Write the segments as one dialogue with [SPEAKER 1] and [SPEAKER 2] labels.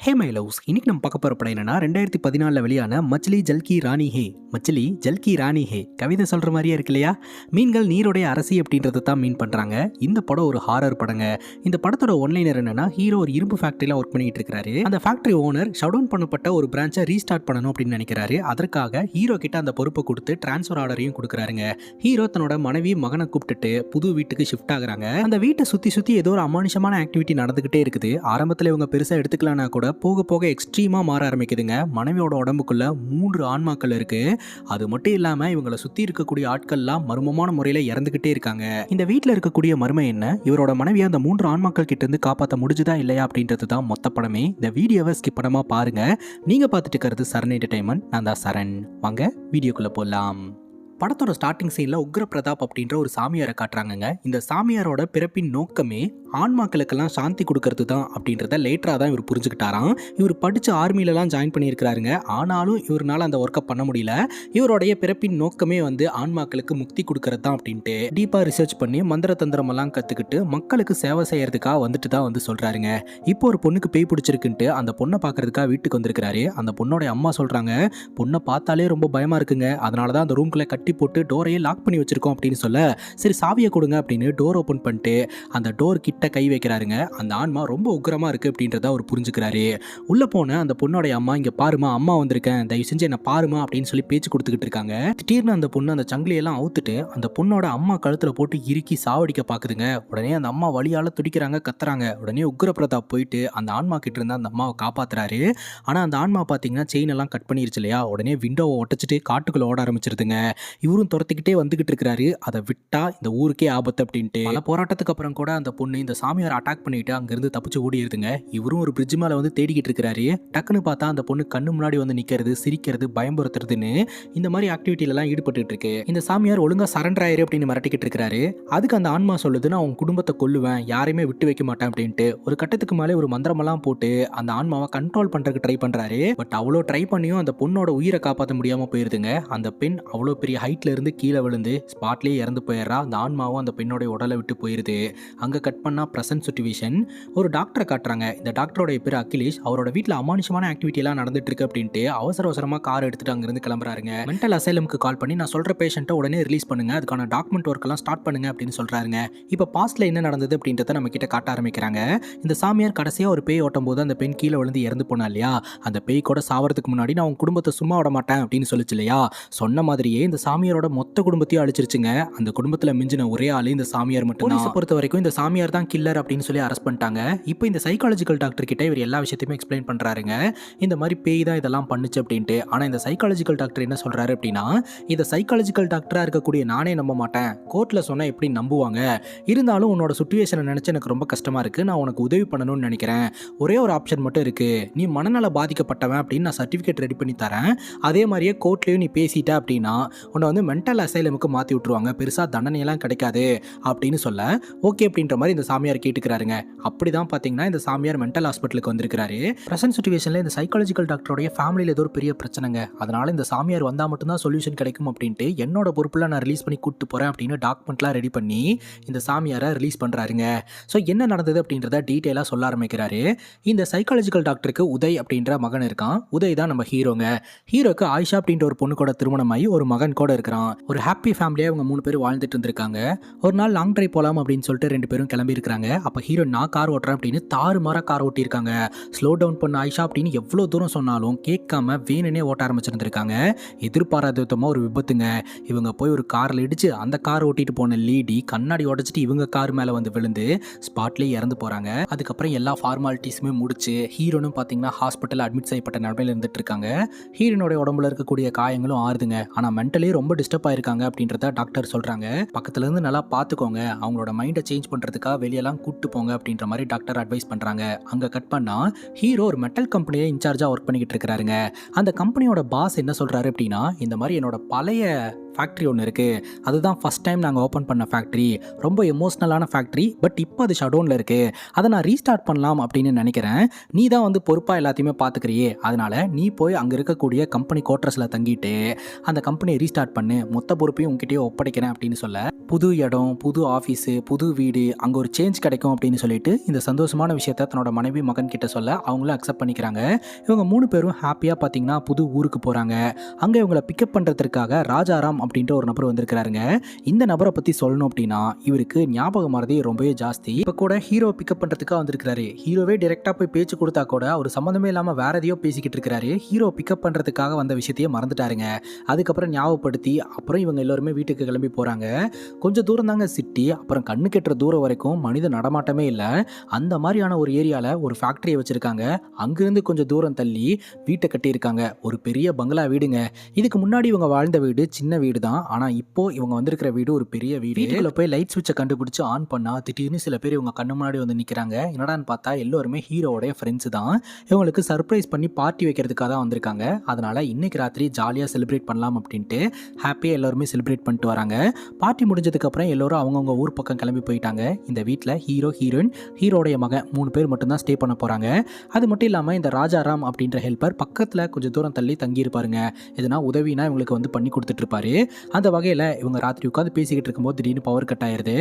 [SPEAKER 1] Hey my loves, இன்னைக்கு நம்ம பார்க்க போகிற படம் என்னன்னா 2014 வெளியான மச்லி ஜல்கி ராணி ஹே. மச்லி ஜல்கி ராணி ஹே கவிதை சொல்கிற மாதிரியே இருக்கு இல்லையா? மீன்கள் நீருடைய அரசி அப்படின்றத தான் மீன் பண்ணுறாங்க. இந்த படம் ஒரு ஹாரர் படங்க. இந்த படத்தோட ஒன்லைனர் என்னன்னா, ஹீரோ ஒரு இரும்பு ஃபேக்ட்ரியில் ஒர்க் பண்ணிட்டு இருக்காரு. அந்த ஃபேக்ட்ரி ஓனர் ஷட் டவுன் பண்ணப்பட்ட ஒரு பிரான்ச்சை ரீஸ்டார்ட் பண்ணணும் அப்படின்னு நினைக்கிறாரு. அதற்காக ஹீரோ கிட்ட அந்த பொறுப்பை கொடுத்து டிரான்ஸ்ஃபர் ஆர்டரையும் கொடுக்குறாருங்க. ஹீரோ தன்னோட மனைவி மகனை கூப்பிட்டுட்டு புது வீட்டுக்கு ஷிஃப்ட் ஆகுறாங்க. அந்த வீட்டை சுற்றி ஏதோ ஒரு அமானுஷமான ஆக்டிவிட்டி நடந்துகிட்டே இருக்குது. ஆரம்பத்தில் இவங்க பெருசாக எடுத்துக்கலாம்னா கூட போக போக எக்ஸ்ட்ரீமா மாற ஆரம்பிக்குதுங்க. மனைவியோட உடம்புக்குள்ள 3 ஆன்மாக்கள் இருக்கு. அது மட்டும் இல்லாம இவங்களை சுத்தி இருக்கக்கூடிய ஆட்கள்லாம் மர்மமான முறையில இறந்துகிட்டே இருக்காங்க. இந்த வீட்டுல இருக்கக்கூடிய மர்மம் என்ன, இவரோட மனைவியை அந்த 3 ஆன்மாக்கள் கிட்ட இருந்து காப்பாற்ற முடிஞ்சுதா இல்லையா அப்படின்றது தான் மொத்த படமே. இந்த வீடியோவை ஸ்கிப் பண்ணாம பாருங்க. நீங்க பார்த்துட்டு இருக்கிறது சரண் என்டர்டைன்மெண்ட். நான் தான் சரண். வாங்க வீடியோக்குள்ள போலாம். படத்தோட ஸ்டார்டிங் சீன்ல உக்ர பிரதாப் அப்படின்ற ஒரு சாமியாரை காட்டுறாங்க. இந்த சாமியாரோட பிறப்பின் நோக்கமே ஆன்மாக்களுக்கெல்லாம் சாந்தி கொடுக்கறது தான் அப்படின்றத லேட்டரா தான் இவர் புரிஞ்சுக்கிட்டாராம். இவர் படிச்சு ஆர்மிலலாம் ஜாயின் பண்ணியிருக்கிறாருங்க. ஆனாலும் இவரால் அந்த ஒர்க்கை பண்ண முடியல. இவருடைய பிறப்பின் நோக்கமே ஆன்மாக்களுக்கு முக்தி கொடுக்கறது தான் அப்படின்ட்டு டீப்பா ரிசர்ச் பண்ணி மந்திர தந்திரம் எல்லாம் கத்துக்கிட்டு மக்களுக்கு சேவை செய்யறதுக்காக வந்துட்டு தான் சொல்றாருங்க. இப்போ ஒரு பொண்ணுக்கு பேய் பிடிச்சிருக்குன்ட்டு அந்த பொண்ணை பார்க்கறதுக்காக வீட்டுக்கு வந்திருக்கிறாரு. அந்த பொண்ணோட அம்மா சொல்றாங்க, பொண்ணை பார்த்தாலே ரொம்ப பயமா இருக்குங்க, அதனாலதான் அந்த ரூம்குள்ள கட்டி போட்டு டோரையே லாக் பண்ணி வச்சிருக்கோம் அப்படின்னு சொல்ல, சரி சாவியை கொடுங்க அப்படின்னு டோர் ஓபன் பண்ணிட்டு அந்த டோர் கிட்ட கை வைக்கிறாருங்க. அந்த ஆன்மா ரொம்ப உக்கிரமா இருக்கு அப்படின்றத அவர் புரிஞ்சுக்கிறாரு. உள்ள போன அந்த பொண்ணோட அம்மா, இங்க பாருமா அம்மா வந்திருக்கேன், தயவு செஞ்சு என்ன பாருமா அப்படின்னு சொல்லி பேச்சு கொடுத்துக்கிட்டு இருக்காங்க. திடீர்னு அந்த பொண்ணு அந்த சங்கிலியெல்லாம் அவுத்துட்டு அந்த பொண்ணோட அம்மா கழுத்துல போட்டு இறுக்கி சாவடிக்க பாக்குதுங்க. உடனே அந்த அம்மா வலியால துடிக்கிறாங்க, கத்துறாங்க. உடனே உக்ர பிரதாப் போயிட்டு அந்த ஆன்மா கிட்ட இருந்து அந்த அம்மாவை காப்பாத்துறாரு. ஆனா அந்த ஆன்மா பாத்தீங்கன்னா செயின் எல்லாம் கட் பண்ணிருச்சு இல்லையா? உடனே விண்டோவை ஒட்டச்சிட்டு காட்டுக்குள்ள ஓட ஆரம்பிச்சிருதுங்க. இவரும் துரத்திக்கிட்டே வந்துகிட்டு இருக்காரு. அதை விட்டா இந்த ஊருக்கே ஆபத்து அப்படின்ட்டு பல போராட்டத்துக்கு அப்புறம் கூட அந்த பொண்ணு இந்த சாமியார் அட்டாக் பண்ணிட்டு அங்கிருந்து தப்பிச்சு ஓடிடுதுங்க. இவரும் ஒரு பிரிட்ஜ் மேல தேடிக்கிட்டு இருக்காரு. டக்குன்னு பார்த்தா அந்த பொண்ணு கண்ணு முன்னாடி நிக்கிறது, சிரிக்கிறது, பயம்படுத்துறதுன்னு இந்த மாதிரி ஆக்டிவிட்டில எல்லாம் ஈடுபட்டு இருக்கு. இந்த சாமியார் ஒழுங்கா சரண்டர் ஆயிரு அப்படின்னு மிரட்டிக்கிட்டு இருக்காரு. அதுக்கு அந்த ஆன்மா சொல்லுது, நான் உன் குடும்பத்தை கொல்லுவேன், யாரையுமே விட்டு வைக்க மாட்டேன் அப்படின்ட்டு. ஒரு கட்டத்துக்கு மேலே ஒரு மந்திரமெல்லாம் போட்டு அந்த ஆன்மாவை கண்ட்ரோல் பண்றதுக்கு ட்ரை பண்றாரு. பட் அவ்வளோ ட்ரை பண்ணியும் அந்த பொண்ணோட உயிரை காப்பாற்ற முடியாம போயிருதுங்க. அந்த பெண் அவ்வளோ பெரிய ஹைட்ல இருந்து கீழே விழுந்து ஸ்பாட்லேயே இறந்து போயிடுறா. அந்த ஆன்மாவும் அந்த பெண்ணோட உடலை விட்டு போயிருது. அங்கே கட் பண்ணா பிரசன்ட் சிச்சுவேஷன். ஒரு டாக்டரை காட்டுறாங்க. இந்த டாக்டரோட பேர் அகிலேஷ். அவரோட வீட்டில் அமானுஷமான ஆக்டிவிட்டி எல்லாம் நடந்துட்டு இருக்கு அப்படின்ட்டு அவசரமா கார் எடுத்துட்டு அங்கிருந்து கிளம்புறாருங்க. மென்டல் அசைலமுக்கு கால் பண்ணி, நான் சொல்ற பேஷண்ட்டை உடனே ரிலீஸ் பண்ணுங்க, அதுக்கான டாக்குமெண்ட் ஒர்க் எல்லாம் ஸ்டார்ட் பண்ணுங்க அப்படின்னு சொல்றாருங்க. இப்போ பாஸ்ட்ல என்ன நடந்தது அப்படின்றத நம்ம கிட்ட காட்ட ஆரம்பிக்கிறாங்க. இந்த சாமியார் கடைசியா ஒரு பேய் ஓட்டும் போது அந்த பெண் கீழே விழுந்து இறந்து போனா இல்லையா? அந்த பேய் கூட சாவறதுக்கு முன்னாடி நான் உன் குடும்பத்தை சும்மா விட மாட்டேன் அப்படின்னு சொல்லிச்சு இல்லையா? சொன்ன மாதிரியே இந்த சாமியாரோட மொத்த குடும்பத்தையும் அழிச்சிருச்சுங்க. அந்த குடும்பத்துல மிஞ்சின ஒரே ஆளு இந்த சாமியார் மட்டும். போலீஸை பொறுத்த வரைக்கும் இந்த சாமியார் தான் கில்லர் அப்படின்னு சொல்லி அரெஸ்ட் பண்ணிட்டாங்க. இப்போ இந்த சைக்காலஜிக்கல் டாக்டர் கிட்ட இவர் எல்லா விஷயத்தையுமே எக்ஸ்பிளைன் பண்றாருங்க. இந்த மாதிரி பேய் தான் இதெல்லாம் பண்ணுச்சு அப்படின்ட்டு. ஆனா இந்த சைக்காலஜிக்கல் டாக்டர் என்ன சொல்றாரு அப்படின்னா, இந்த சைக்காலஜிக்கல் டாக்டரா இருக்கக்கூடிய நானே நம்ப மாட்டேன், கோர்ட்ல சொன்னா எப்படி நம்புவாங்க, இருந்தாலும் உன்னோட சிச்சுவேஷனை நினைச்சு எனக்கு ரொம்ப கஷ்டமா இருக்கு, நான் உனக்கு உதவி பண்ணணும்னு நினைக்கிறேன், ஒரே ஒரு ஆப்ஷன் மட்டும் இருக்கு, நீ மனநல பாதிக்கப்பட்டவன் அப்படின்னு நான் சர்டிஃபிகேட் ரெடி பண்ணி தரேன், அதே மாதிரியே கோர்ட்லயும் நீ பேசிட்ட அப்படின்னா உன்னை மென்டல் அசைலமுக்கு மாற்றி விட்டுருவாங்க, பெருசாக தண்டனையெல்லாம் கிடைக்காது அப்படின்னு சொல்ல, ஓகே அப்படின்ற மாதிரி இந்த சாமியார் கேட்டுக்கிறாருங்க. அப்படிதான் பார்த்தீங்கன்னா இந்த சாமியார் மென்டல் ஹாஸ்பிட்டலுக்கு வந்திருக்கிறாரு. பிரசன்ட் சிச்சுவேஷனில் இந்த சைக்காலஜிக்கல் டாக்டருடைய ஃபேமிலியில் ஏதோ ஒரு பெரிய பிரச்சனைங்க, அதனால இந்த சாமியார் வந்தால் மட்டும்தான் சொல்யூஷன் கிடைக்கும் அப்படின்ட்டு என்னோட பொறுப்பில் நான் ரிலீஸ் பண்ணி கூப்பிட்டு போகிறேன் அப்படின்னு டாக்குமெண்ட்லாம் ரெடி பண்ணி இந்த சாமியாரை ரிலீஸ் பண்ணுறாருங்க. ஸோ என்ன நடந்தது அப்படின்றத டீட்டெயிலாக சொல்ல ஆரம்பிக்கிறாரு. இந்த சைக்காலஜிக்கல் டாக்டருக்கு உதய் அப்படின்ற மகன் இருக்கான். உதய் தான் நம்ம ஹீரோங்க. ஹீரோக்கு ஆயிஷா அப்படின்ற ஒரு பொண்ணு கூட திருமணமாகி ஒரு மகன் கூட இருக்கிறான். ஒரு ஹாப்பி ஃபேமிலியாக இவங்க 3 பேர் வாழ்ந்துட்டு இருந்திருக்காங்க. ஒரு நாள் லாங் ட்ரைவ் போகலாம் அப்படின்னு சொல்லிட்டு 2 பேரும் கிளம்பி இருக்காங்க. அப்போ ஹீரோ நான் கார் ஓட்டுறேன் அப்படின்னு தாறுமாறா கார் ஓட்டியிருக்காங்க. ஸ்லோ டவுன் பண்ண ஆயிஷா அப்படின்னு எவ்வளோ தூரம் சொன்னாலும் கேட்காம வேணுனே ஓட்ட ஆரம்பிச்சிருந்திருக்காங்க. எதிர்பாராத விதமாக ஒரு விபத்துங்க. இவங்க போய் ஒரு காரில் இடிச்சு அந்த கார் ஓட்டிட்டு போன லீடி கண்ணாடி உடச்சிட்டு இவங்க கார் மேலே விழுந்து ஸ்பாட்லேயே இறந்து போகிறாங்க. அதுக்கப்புறம் எல்லா ஃபார்மாலிட்டிஸுமே முடிச்சு ஹீரோனும் பார்த்தீங்கன்னா ஹாஸ்பிட்டல் அட்மிட் செய்யப்பட்ட நிலைமையில் இருந்துட்டு இருக்காங்க. ஹீரோனுடைய உடம்புல இருக்கக்கூடிய காயங்களும் ஆறுதுங்க. ஆனால் மென்டலி ரொம்ப டிஸ்டர்ப் ஆயிருக்காங்க அப்படின்றத டாக்டர் சொல்றாங்க. பக்கத்துல இருந்து நல்லா பாத்துக்கோங்க, அவங்களோட மைண்டை சேஞ்ச் பண்றதுக்காக வெளியெல்லாம் கூட்டு போங்க அப்படின்ற மாதிரி டாக்டர் அட்வைஸ் பண்றாங்க. அங்க கட் பண்ணா ஹீரோ ஒரு மெட்டல் கம்பெனியை இன்சார்ஜா ஒர்க் பண்ணிக்கிட்டு இருக்காருங்க. அந்த கம்பெனியோட பாஸ் என்ன சொல்றாரு அப்படின்னா, இந்த மாதிரி என்னோட பழைய ஃபேக்ட்ரி ஒன்று இருக்குது, அதுதான் ஃபஸ்ட் டைம் நாங்கள் ஓப்பன் பண்ண ஃபேக்ட்ரி, ரொம்ப எமோஷ்னலான ஃபேக்ட்ரி, பட் இப்போ அது ஷடவுனில் இருக்குது, அதை நான் ரீஸ்டார்ட் பண்ணலாம் அப்படின்னு நினைக்கிறேன், நீ தான் வந்து பொறுப்பாக எல்லாத்தையுமே பார்த்துக்கிறியே, அதனால் நீ போய் அங்கே இருக்கக்கூடிய கம்பெனி குவார்ட்டர்ஸில் தங்கிட்டு அந்த கம்பெனியை ரீஸ்டார்ட் பண்ணு, மொத்த பொறுப்பையும் உங்ககிட்டயே ஒப்படைக்கிறேன் அப்படின்னு சொல்ல, புது இடம், புது ஆஃபீஸு, புது வீடு, அங்கே ஒரு சேஞ்ச் கிடைக்கும் அப்படின்னு சொல்லிட்டு இந்த சந்தோஷமான விஷயத்த தன்னோட மனைவி மகன் கிட்ட சொல்ல அவங்களும் அக்செப்ட் பண்ணிக்கிறாங்க. இவங்க 3 பேரும் ஹாப்பியாக பார்த்தீங்கன்னா புது ஊருக்கு போகிறாங்க. அங்கே இவங்களை பிக்கப் பண்ணுறதுக்காக ராஜாராம் அப்படின்ற ஒரு நபர் வந்திருக்கிறாருங்க. இந்த நபரை பற்றி சொல்லணும் அப்படின்னா இவருக்கு ஞாபகம் மறதி ரொம்பவே ஜாஸ்தி. இப்போ கூட ஹீரோ பிக்கப் பண்ணுறதுக்காக வந்திருக்கிறாரு. ஹீரோவே டைரெக்டாக போய் பேச்சு கொடுத்தா கூட அவர் சம்மந்தமே இல்லாமல் வேற எதையோ பேசிக்கிட்டு இருக்கிறாரு. ஹீரோ பிக்கப் பண்ணுறதுக்காக வந்த விஷயத்தையே மறந்துட்டாருங்க. அதுக்கப்புறம் ஞாபகப்படுத்தி அப்புறம் இவங்க எல்லாருமே வீட்டுக்கு கிளம்பி போகிறாங்க. கொஞ்சம் தூரம் தாங்க சிட்டி, அப்புறம் கண்ணு கெட்டுற தூரம் வரைக்கும் மனித நடமாட்டமே இல்லை. அந்த மாதிரியான ஒரு ஏரியாவில் ஒரு ஃபேக்ட்ரியை வச்சுருக்காங்க. அங்கேருந்து கொஞ்சம் தூரம் தள்ளி வீட்டை கட்டியிருக்காங்க. ஒரு பெரிய பங்களா வீடுங்க. இதுக்கு முன்னாடி இவங்க வாழ்ந்த வீடு சின்ன வீடு தான். ஆனால் இப்போ இவங்க வந்திருக்கிற வீடு ஒரு பெரிய வீடு. வீட்டுக்குள்ள போய் லைட் ஸ்விட்சை கண்டுபிடிச்சு ஆன் பண்ணா திடீர்னு சில பேர் இவங்க கண்ணு முன்னாடி வந்து நிற்கிறாங்க. என்னடான்னு பார்த்தா எல்லோருமே ஹீரோவோடைய ஃப்ரெண்ட்ஸ் தான். இவங்களுக்கு சர்ப்ரைஸ் பண்ணி பார்ட்டி வைக்கிறதுக்காக தான் வந்திருக்காங்க. அதனால இன்னைக்கு ராத்திரி ஜாலியாக செலிப்ரேட் பண்ணலாம் அப்படின்ட்டு ஹாப்பியாக எல்லாருமே செலிப்ரேட் பண்ணிட்டு வராங்க. பார்ட்டி முடிஞ்சதுக்கப்புறம் எல்லோரும் அவங்கவுங்க ஊர் பக்கம் கிளம்பி போயிட்டாங்க. இந்த வீட்டில் ஹீரோ, ஹீரோயின், ஹீரோடைய மகன் 3 பேர் மட்டும்தான் ஸ்டே பண்ண போகிறாங்க. அது மட்டும் இல்லாமல் இந்த ராஜாராம் அப்படின்ற ஹெல்ப்பர் பக்கத்தில் கொஞ்சம் தூரம் தள்ளி தங்கியிருப்பாருங்க. எதுனா உதவினா இவங்களுக்கு வந்து பண்ணி கொடுத்துட்ருப்பாரு. அந்த வகையில் இவங்க ராத்திரி உட்காந்து பேசிக்கிட்டு இருக்கும்போது திடீர்னு பவர் கட் ஆயிடுது.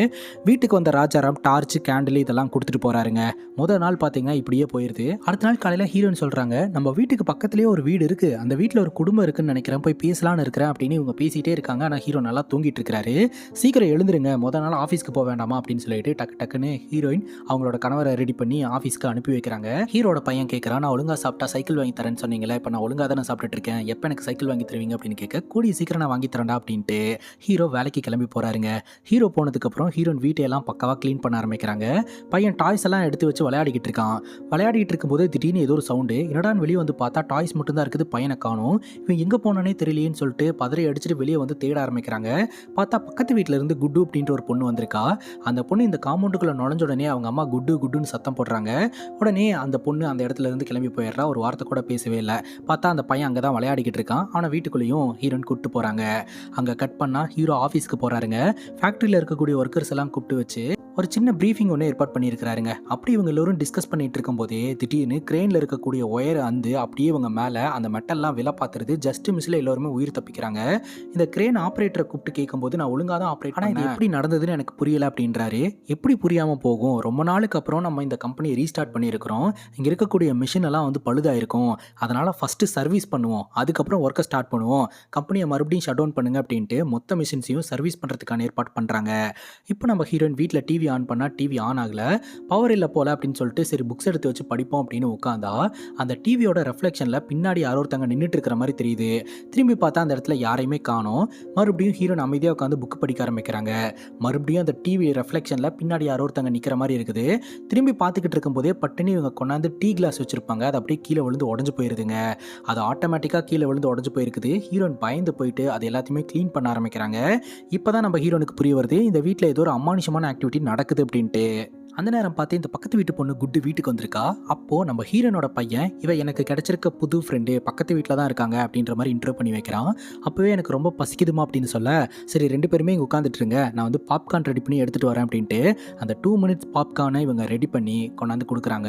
[SPEAKER 1] வீட்டுக்கு வந்த ராஜாராம் டார்ச், கேண்டில் இதெல்லாம் கொடுத்துட்டு போகிறாருங்க. முதல் நாள் பார்த்தீங்கன்னா இப்படியே போயிடுது. அடுத்த நாள் காலையில் ஹீரோயின் சொல்கிறாங்க, நம்ம வீட்டுக்கு பக்கத்துலேயே ஒரு வீடு இருக்குது, அந்த வீட்டில் ஒரு குடும்பம் இருக்குன்னு நினைக்கிறேன், போய் பேசலான்னு இருக்கிறேன் அப்படின்னு இவங்க பேசிகிட்டே இருக்காங்க. ஆனால் ஹீரோ நல்லா தூங்கிட்டு இருக்கிறாரு. சீக்கிரம் எழுந்துருங்க, முதல் நாள் ஆஃபீஸ்க்கு போக வேண்டாமா அப்படின்னு சொல்லிட்டு டக்குன்னு ஹீரோயின் அவங்களோட கணவரை ரெடி பண்ணி ஆஃபீஸ்க்கு அனுப்பி வைக்கிறாங்க. ஹீரோட பையன் கேட்குறான், நான் ஒழுங்காக சாப்பிட்டா சைக்கிள் வாங்கி தரேன்னு சொன்னீங்களே, இப்போ நான் ஒழுங்காக தானே சாப்பிட்டுட்டு இருக்கேன், எப்போ எனக்கு சைக்கிள் வாங்கி தருவீங்க அப்படின்னு கேட்க, கூடிய சீக்கிரம் நான் வாங்கி தரேன்டா அப்படின்ட்டு ஹீரோ வேலைக்கு கிளம்பி போகிறாருங்க. ஹீரோ போனதுக்கப்புறம் ஹீரோயின் வீட்டையெல்லாம் பக்காவாக க்ளீன் பண்ண ஆரம்பிக்கிறாங்க. பையன் டாய்ஸ் எல்லாம் எடுத்து வச்சு விளையாடிக்கிட்டு இருக்கான். விளையாடிட்டு இருக்கும்போது திடீர்னு ஏதோ ஒரு சவுண்டு. என்னடான்னு வெளியே வந்து பார்த்தா டாய்ஸ் மட்டும்தான் இருக்குது, பையனை காணோம். இவன் எங்கே போனானே தெரியலையேன்னு சொல்லிட்டு பதறி அடிச்சுட்டு வெளியே வந்து தேட ஆரம்பிக்கிறாங்க. பார்த்தா பக்கத்து வீட்டில் இருந்து குட்டு அப்படின்ற ஒரு பொண்ணு வந்திருக்கா. அந்த பொண்ணு இந்த காம்பவுண்டுக்குள்ளே நுழைஞ்ச உடனே அவங்க அம்மா குட்டு குட்டுன்னு சத்தம் போடுறாங்க. உடனே அந்த பொண்ணு அந்த இடத்துல இருந்து கிளம்பி போயிடுறா. ஒரு வார்த்தை கூட பேசவே இல்லை. பார்த்தா அந்த பையன் அங்கே தான் விளையாடிக்கிட்டு இருக்கான். ஆனால் வீட்டுக்குள்ளேயும் ஹீரோயின் கூப்பிட்டு போகிறாங்க. அங்கே கட் பண்ணால் ஹீரோ ஆஃபீஸ்க்கு போகிறாருங்க. ஃபேக்ட்ரியில் இருக்கக்கூடிய ஒர்க்கர்ஸ் எல்லாம் கூப்பிட்டு வச்சு ஒரு சின்ன ப்ரீஃபிங் ஒன்று ஏற்பாடு பண்ணியிருக்கிறாருங்க. அப்படி இவங்க எல்லோரும் டிஸ்கஸ் பண்ணிட்டு இருக்கும்போதே திடீர்னு கிரெயினில் இருக்கக்கூடிய ஒயர் வந்து அப்படியே இவங்க மேலே அந்த மெட்டல்லாம் விலை பார்த்துருது. ஜஸ்ட் மிஸ்ல எல்லாருமே உயிர் தப்பிக்கிறாங்க. இந்த கிரெயின் ஆப்ரேட்டரை கூப்பிட்டு கேட்கும்போது, நான் ஒழுங்காக தான் ஆப்ரேட் பண்ணேன், இது எப்படி நடந்ததுன்னு எனக்கு புரியல அப்படின்றாரு. எப்படி புரியாமல் போகும், ரொம்ப நாளுக்கு அப்புறம் நம்ம இந்த கம்பெனியை ரீஸ்டார்ட் பண்ணியிருக்கிறோம், இங்கே இருக்கக்கூடிய மிஷின் எல்லாம் வந்து பழுதாயிருக்கும், அதனால் ஃபஸ்ட்டு சர்வீஸ் பண்ணுவோம், அதுக்கப்புறம் ஒர்க்கை ஸ்டார்ட் பண்ணுவோம், கம்பெனியை மறுபடியும் ஷட் டவுன் பண்ணுங்க அப்படின்ட்டு மொத்த மிஷின்ஸையும் சர்வீஸ் பண்ணுறதுக்கான ஏற்பாடு பண்ணுறாங்க. இப்போ நம்ம ஹீரோயின் வீட்டில் டிவி ஆன் பண்ணால் டிவி ஆன் ஆகலை, பவர் இல்லை போல அப்படின்னு சொல்லிட்டு சரி புக்ஸ் எடுத்து வச்சு படிப்போம் அப்படின்னு உட்காந்தா அந்த டிவியோட ரெஃப்ளெக்ஷனில் பின்னாடி யாரோ ஒருத்தங்க நின்றுட்டு இருக்கிற மாதிரி தெரியுது. திரும்பி பார்த்தா அந்த இடத்துல யாரையுமே காணோம். மறுபடியும் ஹீரோயின் அமைதியாக உட்காந்து புக் படிக்க ஆரம்பிக்கிறாங்க. மறுபடியும் அந்த டிவி ரெஃப்ளெக்ஷனில் பின்னாடி யாரோ ஒருத்தங்க நிற்கிற மாதிரி இருக்குது. திரும்பி பார்த்துக்கிட்டு இருக்கும்போதே பட்டுன்னு இவங்க கொண்டாந்து டீ கிளாஸ் வச்சுருப்பாங்க, அது அப்படியே கீழே விழுந்து உடஞ்சு போயிருதுங்க. அது ஆட்டோமேட்டிக்காக கீழே விழுந்து உடஞ்சு போயிருக்குது. ஹீரோயின் பயந்து போயிட்டு அது எல்லாத்தையுமே க்ளீன் பண்ண ஆரம்பிக்கிறாங்க. இப்போ தான் நம்ம ஹீரோனுக்கு புரிய வருது, இந்த வீட்டில் ஏதோ ஒரு அமானுஷமான ஆக்டிவிட்டி நடக்குது அப்படின்ட்டு. அந்த நேரம் பார்த்து இந்த பக்கத்து வீட்டு பொண்ணு குட்டு வீட்டுக்கு வந்திருக்கா. அப்போது நம்ம ஹீரோனோட பையன் இவ எனக்கு கிடைச்சிருக்க புது ஃப்ரெண்டு பக்கத்து வீட்டில் தான் இருக்காங்க அப்படின்ற மாதிரி இன்ட்ரோ பண்ணி வைக்கிறான். அப்போவே எனக்கு ரொம்ப பசிக்குதுமா அப்படின்னு சொல்ல, சரி 2 பேருமே இங்கே உட்காந்துட்டுருங்க, நான் வந்து பாப்கார்ன் ரெடி பண்ணி எடுத்துகிட்டு வரேன் அப்படின்ட்டு அந்த 2 மினிட்ஸ் பாப்கார்னை இவங்க ரெடி பண்ணி கொண்டாந்து கொடுக்குறாங்க.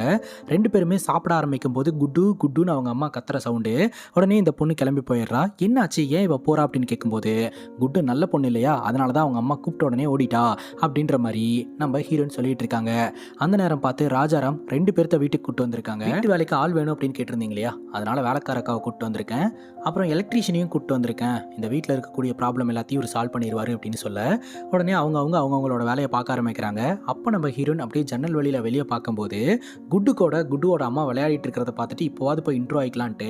[SPEAKER 1] 2 பேருமே சாப்பிட ஆரம்பிக்கும் போது குட்டு குட்டுன்னு அவங்க அம்மா கத்துற சவுண்டு. உடனே இந்த பொண்ணு கிளம்பி போயிடுறா. என்னாச்சு, ஏன் இவ போகிறா அப்படின்னு கேட்கும்போது, குட்டு நல்ல பொண்ணு இல்லையா, அதனால தான் அவங்க அம்மா கூப்பிட்ட உடனே ஓடிட்டா அப்படின்ற மாதிரி நம்ம ஹீரோயின் சொல்லிட்டு இருக்காங்க. அந்த நேரம் பார்த்து ராஜாராம் 2 பேர்த்த வீட்டுக்கு கூட்டு வந்திருக்காங்க. வீட்டு வேலைக்கு ஆள் வேணும் அப்படின்னு கேட்டிருந்தீங்க இல்லையா, அதனால வேலைக்காரக்காவை கூப்பிட்டு வந்திருக்கேன், அப்புறம் எலக்ட்ரீஷியனையும் கூப்பிட்டு வந்திருக்கேன், இந்த வீட்டில் இருக்கக்கூடிய ப்ராப்ளம் எல்லாத்தையும் ஒரு சால்வ் பண்ணிடுவார் அப்படின்னு சொல்ல, உடனே அவங்களோட வேலையை பார்க்க ஆரம்பிக்கிறாங்க. அப்போ நம்ம ஹீரோயின் அப்படியே ஜன்னல் வழியில் வெளியே பார்க்கும்போது குட்டுவோட அம்மா விளையாடிட்டு இருக்கிறத பார்த்துட்டு இப்போவாது போய் இன்ட்ரோ ஆகிக்கலான்ட்டு,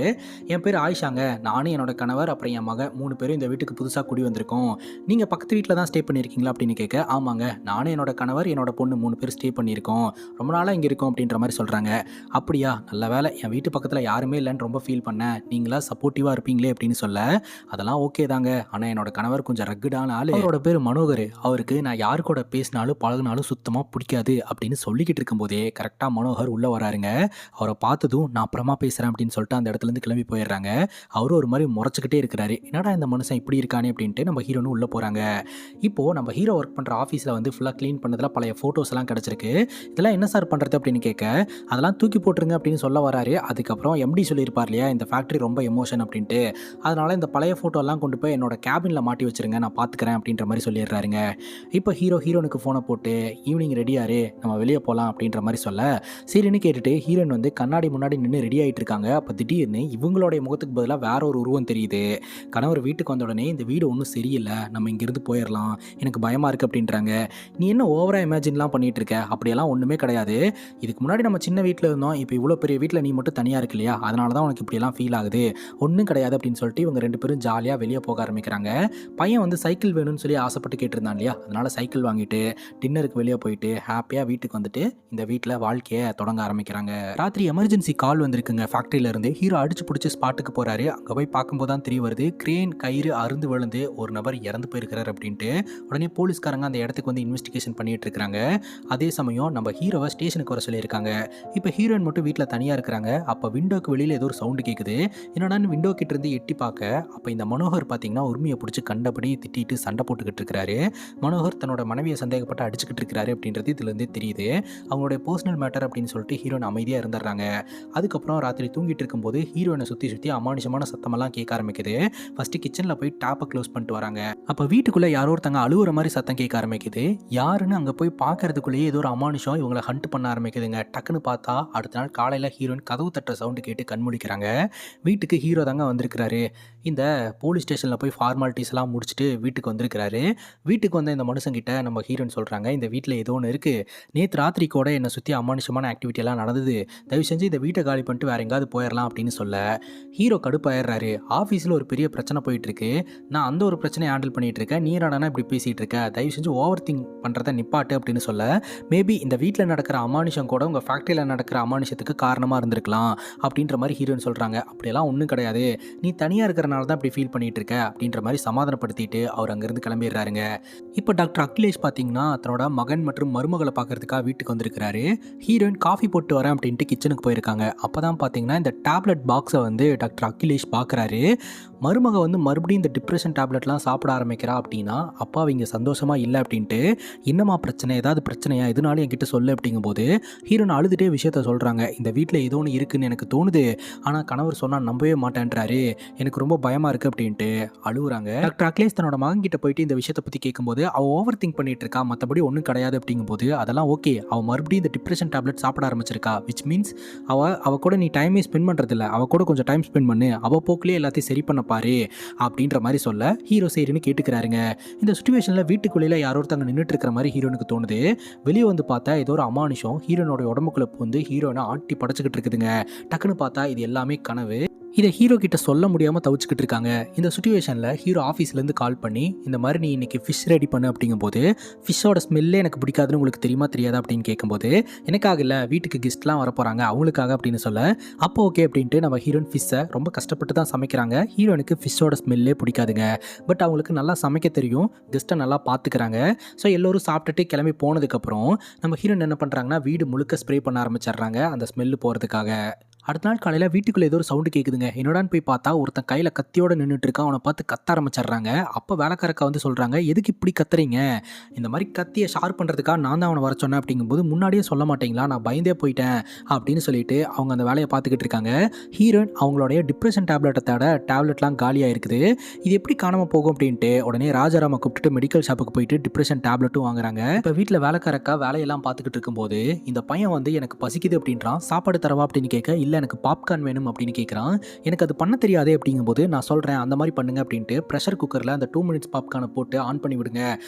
[SPEAKER 1] என் பேர் ஆயிஷாங்க, நானும் என்னோட கணவர் அப்புறம் என் மக 3 பேரும் இந்த வீட்டுக்கு புதுசாக குடி வந்திருக்கோம், நீங்கள் பக்கத்து வீட்டில் தான் ஸ்டே பண்ணியிருக்கீங்களா அப்படின்னு கேட்க, ஆமாங்க நானும் என்னோட கணவர் என்னோட பொண்ணு 3 பேர் ஸ்டே பண்ணியிருக்கோம், ரொம்ப நாளாக இங்கே இருக்கோம் அப்படின்ற மாதிரி சொல்கிறாங்க. அப்படியா, நல்ல வேலை என் வீட்டு பக்கத்தில் யாருமே இல்லைன்னு ரொம்ப ஃபீல் பண்ணேன், நீங்களா சப்போர்ட்டிவாக இருப்பீங்களே அப்படின்னு சொல்ல, அதெல்லாம் ஓகே தாங்க, ஆனால் என்னோட கணவர் கொஞ்சம் ரக்குடான ஆள், அவரோட பேர் மனோகர், அவருக்கு நான் யாரு கூட பேசினாலும் பழகினாலும் சுத்தமாக பிடிக்காது அப்படின்னு சொல்லிக்கிட்டு இருக்கும்போதே கரெக்டாக மனோகர் உள்ளே வராருங்க. அவரை பார்த்ததும் நான் அப்புறமா பேசுகிறேன் அப்படின்னு சொல்லிட்டு அந்த இடத்துலேருந்து கிளம்பி போயிடுறாங்க. அவரும் ஒரு மாதிரி முறைச்சிக்கிட்டே இருக்கிறாரு, என்னடா இந்த மனுஷன் இப்படி இருக்கானே அப்படின்ட்டு நம்ம ஹீரோனும் உள்ளே போகிறாங்க. இப்போது நம்ம ஹீரோ ஒர்க் பண்ணுற ஆஃபீஸில் வந்து ஃபுல்லாக க்ளீன் பண்ணதில் பழைய ஃபோட்டோஸ் எல்லாம் கிடச்சிருக்கு. இதெல்லாம் என்ன சார் பண்ணுறது அப்படின்னு கேட்க, அதெல்லாம் தூக்கி போட்டுருங்க அப்படின்னு சொல்ல வராரு. அதுக்கப்புறம் எம்டி சொல்லியிருப்பார் இல்லையா, இந்த ஃபேக்ட்ரி ரொம்ப எமோஷன் அப்படின்ட்டு, அதனால் இந்த பழைய ஃபோட்டோலாம் கொண்டு போய் என்னோட கேபினில் மாட்டி வச்சுருங்க, நான் பார்த்துக்கிறேன் அப்படின்ற மாதிரி சொல்லிடுறாருங்க. இப்போ ஹீரோனுக்கு ஃபோனை போட்டு ஈவினிங் ரெடியாரு, நம்ம வெளியே போகலாம் அப்படின்ற மாதிரி சொல்ல, சரின்னு கேட்டுட்டு ஹீரோயின் வந்து கண்ணாடி முன்னாடி நின்று ரெடி ஆகிட்டு இருக்காங்க. அப்போ திடீர்னு இவங்களுடைய முகத்துக்கு பதிலாக வேற ஒரு உருவம் தெரியுது. கணவர் வீட்டுக்கு வந்த உடனே இந்த வீடு ஒன்றும் சரியில்லை, நம்ம இங்கேருந்து போயிடலாம், எனக்கு பயமாக இருக்குது அப்படின்றாங்க. நீ என்ன ஓவராக இமேஜின்லாம் பண்ணிகிட்டு இருக்க, அப்படியெல்லாம் ஒன்றுமே கிடையாது, இதுக்கு முன்னாடி நம்ம சின்ன வீட்டில் இருந்தோம், இப்போ இவ்வளோ பெரிய வீட்டில் நீ மட்டும் தனியாக இருக்கு இல்லையா, அதனால தான் உனக்கு இப்படியெல்லாம் ஃபீல் ஆகுது, ஒன்றும் கிடையாது அப்படின்னு சொல்லிட்டு இவங்க ரெண்டு பேரும் ஜாலியாக வெளியே போக ஆரம்பிக்கிறாங்க. பையன் வந்து சைக்கிள் வேணும்னு சொல்லி ஆசைப்பட்டு கேட்டிருந்தான் இல்லையா, அதனால் சைக்கிள் வாங்கிட்டு டின்னருக்கு வெளியே போயிட்டு ஹாப்பியாக வீட்டுக்கு வந்துட்டு இந்த வீட்டில் வாழ்க்கையை தொடங்க ஆரம்பிக்கிறாங்க. ராத்திரி எமர்ஜென்சி கால் வந்திருக்குங்க ஃபேக்ட்ரியிலேருந்து. ஹீரோ அடிச்சு பிடிச்சி ஸ்பாட்டுக்கு போகிறாரு. அங்கே போய் பார்க்கும்போது தான் தெரிய வருது, கிரேன் கயிறு அருந்து விழுந்து ஒரு நபர் இறந்து போயிருக்கிறார் அப்படின்ட்டு. உடனே போலீஸ்காரங்க அந்த இடத்துக்கு வந்து இன்வெஸ்டிகேஷன் பண்ணிட்டு இருக்காங்க. அதே சமயம் நம்ம ஹீரோவை ஸ்டேஷனுக்கு வர சொல்லியிருக்காங்க. இப்போ ஹீரோயின் மட்டும் வீட்டில் தனியாக இருக்கிறாங்க. அப்போ விண்டோக்கு வெளியில் ஏதோ ஒரு சவுண்டு கேட்குது. என்னடான்னு விண்டோ கிட்ட இருந்து எட்டி பார்க்க, அப்போ இந்த மனோகர் பார்த்தீங்கன்னா உரிமையை பிடிச்சி கண்டபடி திட்டிட்டு சண்டை போட்டுக்கிட்டு இருக்கிறாரு. மனோகர் தன்னோட மனைவியை சந்தேகப்பட்டு அடிச்சுக்கிட்டு இருக்கிறாரு அப்படின்றது இதுலேருந்தே தெரியுது. அவங்களுடைய பர்சனல் மேட்டர் அப்படின்னு சொல்லிட்டு ஹீரோயின் அமைதியாக இருந்துடுறாங்க. அதுக்கப்புறம் ராத்திரி தூங்கிட்டு இருக்கும்போது ஹீரோயினை சுற்றி அமானுஷமான சத்தமெல்லாம் கேட்க ஆரம்பிக்குது. ஃபஸ்ட்டு கிச்சனில் போய் டேப்பை க்ளோஸ் பண்ணிட்டு வராங்க. அப்போ வீட்டுக்குள்ளே யாரோ ஒருத்தங்க அழுவுற மாதிரி சத்தம் கேட்க ஆரம்பிக்குது. யாருன்னு அங்கே போய் பார்க்கறதுக்குள்ளேயே ஏதோ ஒரு அமானுஷம் இவங்களை ஹண்ட் பண்ண ஆரம்பிக்குதுங்க. டக்குன்னு பார்த்தா அடுத்த நாள் காலையில் ஹீரோயின் கதவு தட்டுற சவுண்டு கேட்டு கண்முழிக்கிறாங்க. வீட்டுக்கு ஹீரோ தாங்க வந்திருக்கிறாரு. இந்த போலீஸ் ஸ்டேஷனில் போய் ஃபார்மாலிட்டிஸ் எல்லாம் முடிச்சுட்டு வீட்டுக்கு வந்திருக்கிறாரு. வீட்டுக்கு வந்த இந்த மனுஷங்கிட்ட நம்ம ஹீரோயின் சொல்கிறாங்க, இந்த வீட்டில் ஏதோ ஒன்று இருக்குது, நேற்று ராத்திரி கூட என்னை சுற்றி அமானுஷமான ஆக்டிவிட்டி எல்லாம் நடந்தது, தயவு செஞ்சு இந்த வீட்டை காலி பண்ணிட்டு வேற எங்காவது போயிடலாம் அப்படின்னு சொல்ல ஹீரோ கடுப்பாயிடுறாரு. ஆஃபீஸில் ஒரு பெரிய பிரச்சனை போயிட்டு இருக்கு, நான் அந்த ஒரு பிரச்சனையை ஹேண்டில் பண்ணிட்டு இருக்கேன், நீ என்னடா இப்படி பேசிகிட்டு இருக்க, தயவு செஞ்சு ஓவர் திங்க் பண்ணுறதை நிப்பாட்டு அப்படின்னு சொல்ல, மேபி இந்த வீட்டில் நடக்கிற அமானுஷம் கூட உங்கள் ஃபேக்ட்ரியில் நடக்கிற அமானுஷத்துக்கு காரணமாக இருந்திருக்கலாம் அப்படின்ற மாதிரி ஹீரோயின் சொல்கிறாங்க. அப்படியெல்லாம் ஒன்றும் கிடையாது, நீ தனியாக இருக்கிறனால தான் இப்படி ஃபீல் பண்ணிட்டு இருக்க அப்படின்ற மாதிரி சமாதானப்படுத்திட்டு அவர் அங்கேருந்து கிளம்பிடுறாருங்க. இப்போ டாக்டர் அகிலேஷ் பார்த்தீங்கன்னா தன்னோட மகன் மற்றும் மருமகளை பார்க்கறதுக்காக வீட்டுக்கு வந்திருக்கிறாரு. ஹீரோயின் காஃபி போட்டு வரேன் அப்படின்ட்டு கிச்சனுக்கு போயிருக்காங்க. அப்போ தான் பார்த்தீங்கன்னா இந்த டேப்லெட் பாக்ஸை வந்து டாக்டர் அகிலேஷ் பார்க்குறாரு. மருமக வந்து மறுபடியும் இந்த டிப்ரெஷன் டேப்லெட்லாம் சாப்பிட ஆரம்பிக்கிறா அப்படின்னா அப்பா அவங்க சந்தோஷமாக இல்லை அப்படின்ட்டு, என்னம்மா பிரச்சனை, ஏதாவது பிரச்சனையா, எதுனாலும் என்கிட்ட சொல்லு அப்படிங்கும்போது ஹீரோயின் அழுதுகிட்டே விஷயத்த சொல்கிறாங்க. இந்த வீட்டில் ஏதோ ஒன்று இருக்குன்னு எனக்கு தோணுது, ஆனால் கணவர் சொன்னால் நம்பவே மாட்டேன்றாரு, எனக்கு ரொம்ப பயமாக இருக்குது அப்படின்ட்டு அழுகுறாங்க. டாக்டர் அகிலேஷ் தன்னோட மகன் கிட்ட போயிட்டு இந்த விஷயத்தை பற்றி கேட்கும்போது அவள் ஓவர் திங்க் பண்ணிட்டு இருக்கா, மற்றபடி ஒன்றும் கிடையாது அப்படிங்கும்போது அதெல்லாம் ஓகே, அவள் மறுபடியும் இந்த டிப்ரெஷன் டேப்லெட் சாப்பிட ஆரம்பிச்சிருக்கா, விச் மீன்ஸ் அவள் கூட நீ டைமே ஸ்பெண்ட் பண்ணுறதில்ல, அவள் கூட கொஞ்சம் டைம் ஸ்பெண்ட் பண்ணு, அவள் போக்கிலே எல்லாத்தையும் சரி பண்ண பாரு அப்படின்ற மாதிரி சொல்ல ஹீரோ சரின்னு கேட்டுக்கிறாருங்க. இந்த சிச்சுவேஷனில் வீட்டுக்குள்ளே யாரோ ஒருத்தங்க நின்றுட்டு இருக்கிற மாதிரி ஹீரோனுக்கு தோணுது. வெளியே வந்து பார்த்தா ஏதோ ஒரு அமானுஷம் ஹீரோனோட உடம்புக்குள்ள வந்து ஹீரோனை ஆட்டி படைச்சிக்கிட்டு இருக்குதுங்க. டக்குன்னு பார்த்தா இது எல்லாமே கனவு. இதை ஹீரோ கிட்ட சொல்ல முடியாமல் தவிச்சுக்கிட்டு இருக்காங்க. இந்த சுச்சுவேஷனில் ஹீரோ ஆஃபீஸ்லேருந்து கால் பண்ணி இந்த மாதிரி நீ இன்னைக்கு ஃபிஷ் ரெடி பண்ணு அப்படிங்கும்போது, ஃபிஷ்ஷோட ஸ்மெல்லே எனக்கு பிடிக்காதுன்னு உங்களுக்கு தெரியுமா தெரியாதா அப்படின்னு கேட்கும்போது, எனக்காக இல்லை, வீட்டுக்கு கெஸ்ட்லாம் வரப்போகிறாங்க அவங்களுக்காக அப்படின்னு சொல்ல, அப்போ ஓகே அப்படின்ட்டு நம்ம ஹீரோயின் ஃபிஷ்ஷை ரொம்ப கஷ்டப்பட்டு தான் சமைக்கிறாங்க. ஹீரோனுக்கு ஃபிஷ்ஷோட ஸ்மெல்லே பிடிக்காதுங்க, பட் அவங்களுக்கு நல்லா சமைக்க தெரியும், கெஸ்ட்டை நல்லா பார்த்துக்கிறாங்க. ஸோ எல்லோரும் சாப்பிட்டுட்டு கிளம்பி போனதுக்கப்புறம் நம்ம ஹீரோயின் என்ன பண்ணுறாங்கன்னா வீடு முழுக்க ஸ்ப்ரே பண்ண ஆரம்பிச்சிடுறாங்க அந்த ஸ்மெல்லு போகிறதுக்காக. அடுத்த நாள் காலையில் வீட்டுக்குள்ளே ஏதோ ஒரு சவுண்டு கேட்குதுங்க. என்னடான்னு போய் பார்த்தா ஒருத்தன் கையில் கத்தியோடு நின்றுட்டு இருக்கான். அவனை பார்த்து கத்த ஆரம்பிச்சிடுறாங்க. அப்போ வேலைக்காரக்கா வந்து சொல்கிறாங்க, எதுக்கு இப்படி கத்துறீங்க, இந்த மாதிரி கத்தியை ஷார்ப் பண்ணுறதுக்காக நான் தான் அவனை வர சொன்னேன் அப்படிங்கும்போது, முன்னாடியே சொல்ல மாட்டீங்களா, நான் பயந்தே போயிட்டேன் அப்படின்னு சொல்லிட்டு அவங்க அந்த வேலையை பார்த்துக்கிட்டு இருக்காங்க. ஹீரோயின் அவங்களுடைய டிப்ரெஷன் டேப்லெட்டோட டேப்லெட்லாம் காலியாக இருக்குது, இது எப்படி காணாமல் போகும் அப்படின்ட்டு உடனே ராஜாராமை கூப்பிட்டுட்டு மெடிக்கல் ஷாப்புக்கு போயிட்டு டிப்ரெஷன் டேப்லெட்டும் வாங்குறாங்க. இப்போ வீட்டில் வேலைக்காரக்கா வேலையெல்லாம் பார்த்துக்கிட்டு இருக்கும்போது இந்த பையன் வந்து எனக்கு பசிக்குது அப்படின்றான், சாப்பாடு தரவா அப்படின்னு கேட்க, இல்லை எனக்கு பாப்கார்ன் வேணும் அப்படின்னு கேட்குறான். எனக்கு அது பண்ண தெரியாதே அப்படிங்கும்போது, நான் சொல்கிறேன் அந்த மாதிரி பண்ணுங்க அப்படின்ட்டு ப்ரெஷர் குக்கரில் அந்த 2 மினிட்ஸ் பாப்கார்னை போட்டு ஆன் பண்ணி விடுங்க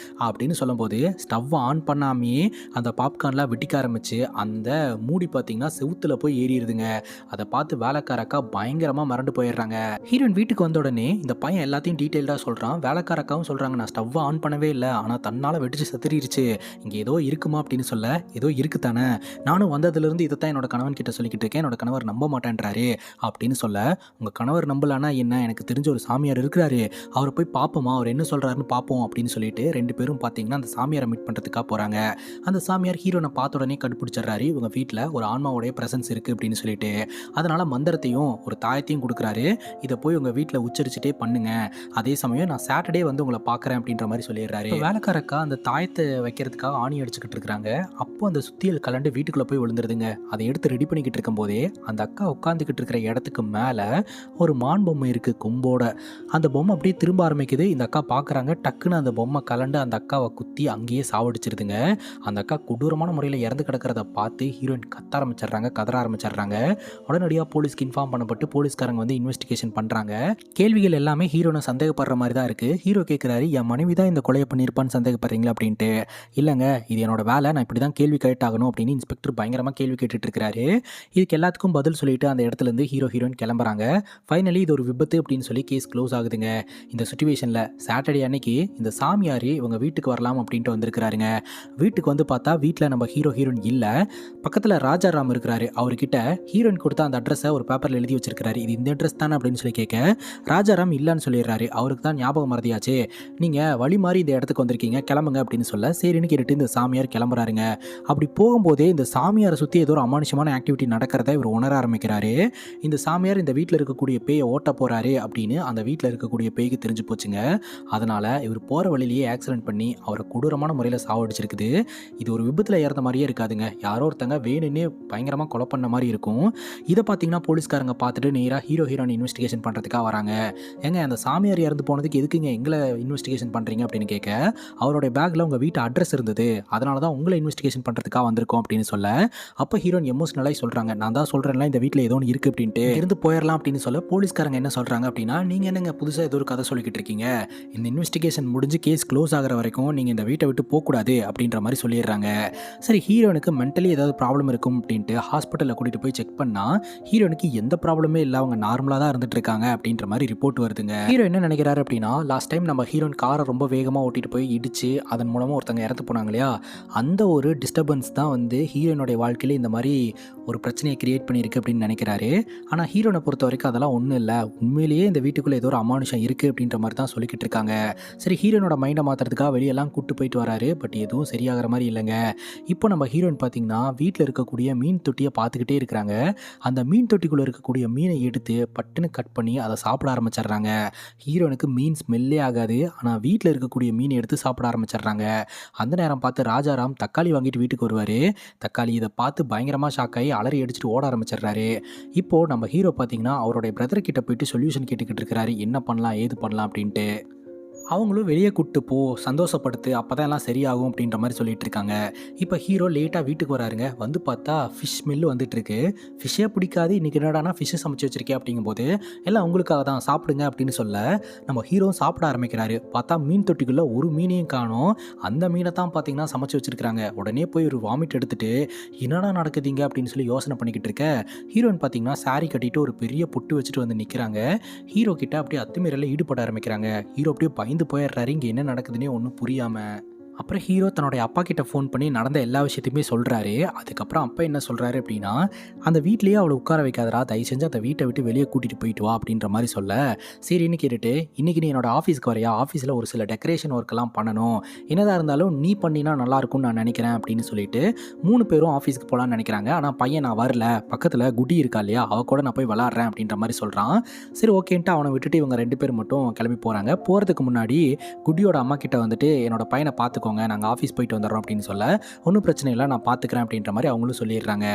[SPEAKER 1] அப்படின்னு சொல்லும்போது, ஸ்டவ்வை ஆன் பண்ணாமையே அந்த பாப்கார்ன்லாம் வெடிக்க ஆரம்பிச்சு அந்த மூடி பார்த்தீங்கன்னா செவுத்துல போய் ஏறிடுதுங்க. அதை பார்த்து வேலைக்கார அக்கா பயங்கரமாக மறண்டு போயிடுறாங்க. ஹீரோயின் வீட்டுக்கு வந்த உடனே இந்த பையன் எல்லாத்தையும் டீட்டெயில்டாக சொல்கிறான். வேலைக்கார அக்காவும் சொல்கிறாங்க, நான் ஸ்டவ்வை ஆன் பண்ணவே இல்லை, ஆனால் தன்னால் வெடிச்சு செத்துறிடுச்சு, இங்கே ஏதோ இருக்குமா அப்படின்னு சொல்ல, ஏதோ இருக்கு தானே, நானும் வந்ததுலேருந்து இதை தான் என்னோட கணவன் கிட்ட சொல்லிக்கிட்டு இருக்கேன், என்னோட கணவர் நம்ப மாட்டேன்றாரு அப்படின்னு சொல்ல, உங்கள் கணவர் நம்பலான்னா என்ன, எனக்கு தெரிஞ்ச ஒரு சாமியார் இருக்கிறாரு, அவரை போய் பார்ப்போமா, அவர் என்ன சொல்கிறாருன்னு பார்ப்போம் அப்படின்னு சொல்லிட்டு 2 பேரும் பார்த்தீங்கன்னா அந்த சாமியாரை மீட் பண்ணுறதுக்காக போகிறாங்க. அந்த சாமியார் ஹீரோனை பார்த்த உடனே கண்டுபிடிச்சிடுறாரு, இவங்க வீட்டில் ஒரு ஆன்மாவோடைய ப்ரெசன்ஸ் இருக்குது அப்படின்னு சொல்லிட்டு. அதனால் மந்திரத்தையும் ஒரு தாயத்தையும் கொடுக்குறாரு, இதை போய் உங்கள் வீட்டில் உச்சரிச்சுட்டே பண்ணுங்க, அதே சமயம் நான் சாட்டர்டே வந்து உங்களை பார்க்குறேன் அப்படின்ற மாதிரி சொல்லிடுறாரு. வேலைக்காரக்கா அந்த தாயத்தை வைக்கிறதுக்காக ஆணி அடிச்சுக்கிட்டு இருக்கிறாங்க. அப்போ அந்த சுத்தியல் கலண்டு வீட்டுக்குள்ளே போய் விழுந்துருதுங்க. அதை எடுத்து ரெடி பண்ணிக்கிட்டு இருக்கும் போதே அந்த அக்கா உட்காந்துக்கிட்டு இருக்கிற இடத்துக்கு மேலே ஒரு மான் பொம்மை இருக்குது கொம்போட. அந்த பொம்மை அப்படியே திரும்ப ஆரம்பிக்குது. இந்த அக்கா பார்க்குறாங்க, டக்குன்னு அந்த பொம்மை கலண்டு அந்த அக்காவை குத்தி அங்கேயே சாவடிச்சிருதுங்க. அந்த அக்கா கொடூரமான முறையில் இறந்து கிடக்கிறத பார்த்து ஹீரோயின் கத்த ஆரம்பிச்சிடுறாங்க, கதற ஆரம்பிச்சிடுறாங்க. உடனடியாக போலீஸ்க்கு இன்ஃபார்ம் பண்ணப்பட்டு போலீஸ்காரங்க வந்து இன்வெஸ்டிகேஷன் பண்ணுறாங்க. கேள்விகள் எல்லாமே ஹீரோனை சந்தேகப்படுற மாதிரி தான் இருக்குது. ஹீரோ கேட்குறாரு, என் மனைவி தான் இந்த கொலையை பண்ணியிருப்பான்னு சந்தேகப்படுறீங்களா அப்படின்ட்டு. இல்லைங்க, இது என்னோட வேலை, நான் இப்படி தான் கேள்வி கேட்டாகணும் அப்படின்னு இன்ஸ்பெக்டர் பயங்கரமாக கேள்வி கேட்டுட்டு இருக்கிறாரு. இதுக்கு எல்லாத்துக்கும் பதில் சொல்லிட்டு அந்த இடத்துலேருந்து ஹீரோயின் கிளம்புறாங்க. ஃபைனலி இது ஒரு விபத்து அப்படின்னு சொல்லி கேஸ் க்ளோஸ் ஆகுதுங்க. இந்த சுச்சுவேஷனில் சாட்டர்டே அன்னைக்கு இந்த சாமியார் இவங்க வீட்டுக்கு வரலாம் அப்படின்ட்டு வந்திருக்கிறாருங்க. வீட்டுக்கு வந்து பார்த்தா வீட்டில் நம்ம ஹீரோயின் இல்லை. பக்கத்தில் ராஜாராம் இருக்கிறாரு. அவர்கிட்ட ஹீரோயின் கொடுத்த அந்த அட்ரஸை ஒரு பேப்பரில் எழுதி வச்சிருக்கிறாரு. இது இந்த அட்ரஸ் தானே அப்படின்னு சொல்லி கேட்க, ராஜாராம் இல்லைன்னு சொல்லிடுறாரு. அவருக்கு தான் ஞாபகம் மறதியாச்சு, நீங்கள் வழி மாறி இந்த இடத்துக்கு வந்திருக்கீங்க, கிளம்புங்க அப்படின்னு சொல்ல, சரின்னு கேட்டுட்டு இந்த சாமியார் கிளம்புறாருங்க. அப்படி போகும்போதே இந்த சாமியாரை சுற்றி ஏதோ ஒரு அமானுஷமான ஆக்டிவிட்டி நடக்கிறத இவர் உணர ஆரம்பிக்கிறாரு. இந்த சாமியார் இந்த வீட்டில் இருக்கக்கூடிய பேயை ஓட்ட போகிறாரு அப்படின்னு அந்த வீட்டில் இருக்கக்கூடிய பேய்க்கு தெரிஞ்சு போச்சுங்க. அதனால் இவர் போகிற வழியிலேயே ஆக்சிடென்ட் பண்ணி அவரை கொடூரமான முறையில் சாவடிச்சிருக்குது. இது ஒரு விபத்தில் இறந்த மாதிரியே இருக்காதுங்க, யாரோ ஒருத்தங்க வேணுன்னே பயங்கரமாக கொலை பண்ண மாதிரி இருக்கும். இதை பார்த்தீங்கன்னா போலீஸ்காரங்க பார்த்துட்டு நேராக ஹீரோயின் இன்வெஸ்டிகேஷன் பண்ணுறதுக்காக வராங்க. ஏங்க, அந்த சாமியார் இறந்து போனதுக்கு எதுக்குங்க எங்களை இன்வெஸ்டிகேஷன் பண்ணுறீங்க அப்படின்னு கேட்க, அவருடைய பேக்கில் உங்கள் வீட்டு அட்ரஸ் இருந்தது, அதனால தான் உங்களை இன்வெஸ்டிகேஷன் பண்ணுறதுக்காக வந்திருக்கோம் அப்படின்னு சொல்ல, அப்போ ஹீரோயின் எமோஷனலாக சொல்கிறாங்க, நான் தான் சொல்கிறேன்ல இந்த வீட்டில் ஏதோ ஒன்று இருக்குது அப்படின்ட்டு, இருந்து போயிடலாம் அப்படின்னு சொல்ல, போலீஸ்காரங்க என்ன சொல்கிறாங்க அப்படின்னா, நீங்கள் என்னங்க புதுசாக ஏதோ ஒரு கதை சொல்லிக்கிட்டு இருக்கீங்க, இந்த இன்வெஸ்டிகேஷன் முடிஞ்சு கேஸ் க்ளோஸ் ஆகிற வரைக்கும் நீங்கள் இந்த வீட்டை விட்டு போகக்கூடாது அப்படின்ற மாதிரி சொல்லிடுறாங்க. சரி, ஹீரோனுக்கு மென்டலி ஏதாவது ப்ராப்ளம் இருக்கும் அப்படின்ட்டு ஹாஸ்பிட்டலில் கூட்டிகிட்டு போய் செக் பண்ணால் ஹீரோனுக்கு எந்த ப்ராப்ளமே இல்லை, அவங்க நார்மலாக தான் இருந்துட்டு இருக்காங்க அப்படின்ற மாதிரி ரிப்போர்ட் வருதுங்க. ஹீரோ என்ன நினைக்கிறாரு அப்படின்னா, லாஸ்ட் டைம் நம்ம ஹீரோயின் காரை ரொம்ப வேகமாக ஓட்டிட்டு போய் இடிச்சு அதன் மூலமாக ஒருத்தங்க இறந்து போனாங்க இல்லையா, அந்த ஒரு டிஸ்டர்பன்ஸ் தான் வந்து ஹீரோயினுடைய வாழ்க்கையில் இந்த மாதிரி ஒரு பிரச்சனையை கிரியேட் பண்ணியிருக்கு அப்படின்னு நினைக்கிறாரு. ஆனால் ஹீரோனை பொறுத்த வரைக்கும் அதெல்லாம் ஒன்றும் இல்லை, உண்மையிலேயே இந்த வீட்டுக்குள்ளே ஏதோ ஒரு அமானுஷம் இருக்குது அப்படின்ற மாதிரி தான் சொல்லிக்கிட்டு இருக்காங்க. சரி, ஹீரோனோட மைண்டை மாற்றுறதுக்காக வெளியெல்லாம் கூப்பிட்டு போயிட்டு வராரு. பட் எதுவும் சரியாகிற மாதிரி இல்லைங்க. இப்போ நம்ம ஹீரோயின் பார்த்தீங்கன்னா வீட்டில் இருக்கக்கூடிய மீன் தொட்டியை பார்த்துக்கிட்டே இருக்கிறாங்க. அந்த மீன் தொட்டிக்குள்ளே இருக்கக்கூடிய மீனை எடுத்து பட்டுன்னு கட் பண்ணி அதை சாப்பிட ஆரம்பிச்சிடுறாங்க. ஹீரோனுக்கு மீன் ஸ்மெல்லே ஆகாது, ஆனால் வீட்டில் இருக்கக்கூடிய மீன் எடுத்து சாப்பிட ஆரம்பிச்சிடுறாங்க. அந்த நேரம் பார்த்து ராஜாராம் தக்காளி வாங்கிட்டு வீட்டுக்கு வருவார். தக்காளி இதை பார்த்து பயங்கரமாக ஷாக் ஆகி அலறி அடிச்சுட்டு ஓட ஆரம்பிச்சிடுறாரு. இப்போது நம்ம ஹீரோ பார்த்தீங்கன்னா அவருடைய பிரதர் கிட்ட போயிட்டு சொல்யூஷன் கேட்டுக்கிட்டு இருக்கிறாரு, என்ன பண்ணலாம் ஏது பண்ணலாம் அப்படின்ட்டு. அவங்களும் வெளியே கூப்பிட்டு போ, சந்தோஷப்படுத்து, அப்போ தான் எல்லாம் சரியாகும் அப்படின்ற மாதிரி சொல்லிட்டு இருக்காங்க. இப்போ ஹீரோ லேட்டாக வீட்டுக்கு வராருங்க. வந்து பார்த்தா ஃபிஷ் ஸ்மெல்லு வந்துட்டுருக்கு. ஃபிஷ்ஷே பிடிக்காது, இன்றைக்கி என்னடானா ஃபிஷ்ஷை சமைச்சு வச்சிருக்கேன் அப்படிங்கும்போது, எல்லாம் உங்களுக்காக தான் சாப்பிடுங்க அப்படின்னு சொல்ல, நம்ம ஹீரோவும் சாப்பிட ஆரம்பிக்கிறாரு. பார்த்தா மீன் தொட்டிக்குள்ளே ஒரு மீனையும் காணோம். அந்த மீனை தான் பார்த்தீங்கன்னா சமைச்சு வச்சுருக்காங்க. உடனே போய் ஒரு வாமிட் எடுத்துகிட்டு என்னடா நடக்குதுங்க அப்படின்னு சொல்லி யோசனை பண்ணிக்கிட்டு இருக்க, ஹீரோயின் பார்த்தீங்கன்னா சாரி கட்டிட்டு ஒரு பெரிய பொட்டு வச்சுட்டு வந்து நிற்கிறாங்க. ஹீரோ கிட்ட அப்படியே அத்துமீறலில் ஈடுபட ஆரம்பிக்கிறாங்க. ஹீரோ அப்படியே பயந்து போயிடுறாரு, இங்கே என்ன நடக்குதுன்னே ஒன்றும் புரியாமல். அப்புறம் ஹீரோ தன்னுடைய அப்பா கிட்ட ஃபோன் பண்ணி நடந்த எல்லா விஷயத்தையுமே சொல்கிறாரு. அதுக்கப்புறம் அப்பா என்ன சொல்கிறாரு அப்படின்னா, அந்த வீட்லேயே அவளை உட்கார வைக்காதரா, தயவு செஞ்சு அந்த வீட்டை விட்டு வெளியே கூட்டிகிட்டு போயிட்டு வா அப்படின்ற மாதிரி சொல்ல, சரின்னு கேட்டுட்டு, இன்றைக்கி நீ என்னோட ஆஃபீஸ்க்கு வரையா, ஆஃபீஸில் ஒரு சில டெக்கரேஷன் ஒர்க்கெல்லாம் பண்ணணும், என்னதாக இருந்தாலும் நீ பண்ணினா நல்லாயிருக்கும்னு நான் நினைக்கிறேன் அப்படின்னு சொல்லிட்டு 3 பேரும் ஆஃபீஸ்க்கு போகலான்னு நினைக்கிறாங்க. ஆனால் பையன் நான் வரல, பக்கத்தில் குட்டி இருக்கா இல்லையா, அவள் கூட நான் போய் விளாட்றேன் அப்படின்ற மாதிரி சொல்கிறான். சரி ஓகேன்ட்டு அவனை விட்டுட்டு இவங்க 2 பேர் மட்டும் கிளம்பி போகிறாங்க. போகிறதுக்கு முன்னாடி குட்டியோட அம்மா கிட்ட வந்துட்டு என்னோட பையனை பார்த்துக்கோ பார்த்துக்கோங்க, நாங்கள் ஆஃபீஸ் போயிட்டு வந்துடுறோம் அப்படின்னு சொல்ல, ஒன்றும் பிரச்சனை இல்லை, நான் பார்த்துக்கிறேன் அப்படின்ற மாதிரி அவங்களும் சொல்லிடுறாங்க.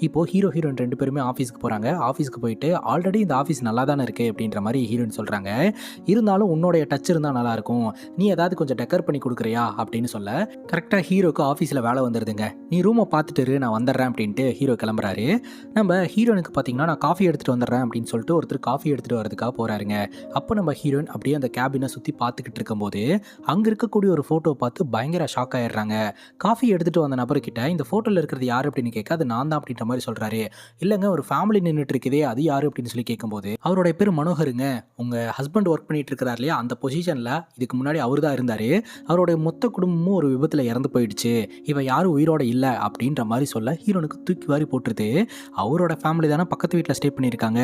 [SPEAKER 1] இப்போது ஹீரோ ஹீரோயின் 2 பேருமே ஆஃபீஸ்க்கு போகிறாங்க. ஆஃபீஸ்க்கு போயிட்டு ஆல்ரெடி இந்த ஆஃபீஸ் நல்லா தானே இருக்குது அப்படின்ற மாதிரி ஹீரோயின் சொல்கிறாங்க. இருந்தாலும் உன்னோடைய டச் இருந்தால் நல்லாயிருக்கும், நீ ஏதாவது கொஞ்சம் டெக்கர் பண்ணி கொடுக்குறியா அப்படின்னு சொல்ல, கரெக்டாக ஹீரோக்கு ஆஃபீஸில் வேலை வந்துடுதுங்க. நீ ரூமை பார்த்துட்டு நான் வந்துடுறேன் அப்படின்ட்டு ஹீரோ கிளம்புறாரு. நம்ம ஹீரோனுக்கு பார்த்தீங்கன்னா நான் காஃபி எடுத்துகிட்டு வந்துடுறேன் அப்படின்னு சொல்லிட்டு ஒருத்தர் காஃபி எடுத்துகிட்டு வரதுக்காக போகிறாருங்க. அப்போ நம்ம ஹீரோயின் அப்படியே அந்த கேபினை சுற்றி பார்த்துக்கிட்டு இருக்கும்போது அங்கே இருக்கக்கூடிய ஒரு ஃபோட்டோ பார்த்து பயங்கர ஷாக் ஆகிடுறாங்க. காஃபி எடுத்துகிட்டு வந்த நபர்கிட்ட இந்த ஃபோட்டோவில் இருக்கிறது யார் அப்படின்னு கேட்க, அது நான் தான் அப்படின்ற மாதிரி சொல்கிறாரு. இல்லைங்க, ஒரு ஃபேமிலி நின்றுட்டு இருக்குதே, அது யார் அப்படின்னு சொல்லி கேட்கும்போது, அவருடைய பேர் மனோகருங்க, உங்கள் ஹஸ்பண்ட் ஒர்க் பண்ணிட்டு இருக்கிறார் இல்லையா, அந்த பொசிஷனில் இதுக்கு முன்னாடி அவர் தான் இருந்தார், அவருடைய மொத்த குடும்பமும் ஒரு விபத்தில் இறந்து போயிடுச்சு, இவன் யாரும் உயிரோட இல்லை அப்படின்ற மாதிரி சொல்ல ஹீரோனுக்கு தூக்கி வாரி போட்டுருது. அவரோட ஃபேமிலி தானே பக்கத்து வீட்டில் ஸ்டே பண்ணியிருக்காங்க,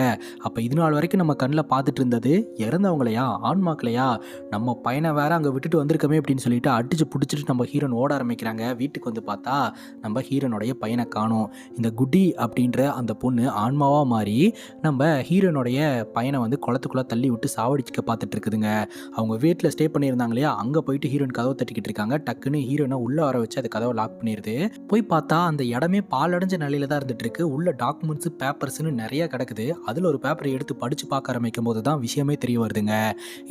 [SPEAKER 1] அப்போ இது நாள் வரைக்கும் நம்ம கண்ணில் பார்த்துட்டு இருந்தது இறந்தவங்களையா, ஆன்மாக்களையா, நம்ம பையனை வேற அங்கே விட்டுட்டு வந்திருக்கமே அப்படின்னு சொல்லிட்டு அடிச்சு பிடிச்சிட்டு நம்ம ஹீரோன் ஓட ஆரம்பிக்கிறாங்க. வீட்டுக்கு வந்து பார்த்தா நம்ம ஹீரோனுடைய பையனை காணோம். இந்த குட்டி அப்படின்ற அந்த பொண்ணு ஆன்மாவாக மாறி நம்ம ஹீரோனுடைய பையனை வந்து குளத்துக்குள்ளே தள்ளி விட்டு சாவடிச்சுக்க பார்த்துட்டு இருக்குதுங்க. அவங்க வீட்டில் ஸ்டே பண்ணியிருந்தாங்க இல்லையா, அங்கே போயிட்டு ஹீரோயின் கதவை தட்டிக்கிட்டு இருக்காங்க. டக்குன்னு ஹீரோனை உள்ளே வர வச்சு அது கதவை லாக் பண்ணிடுது. போய் பார்த்தா அந்த இடமே பாலடைஞ்ச நிலையில தான் இருந்துட்டு இருக்கு. உள்ள டாக்குமெண்ட்ஸ் பேப்பர்ஸ்னு நிறைய கிடக்குது. அதில் ஒரு பேப்பரை எடுத்து படித்து பார்க்க ஆரம்பிக்கும் போது தான் விஷயமே தெரிய வருதுங்க.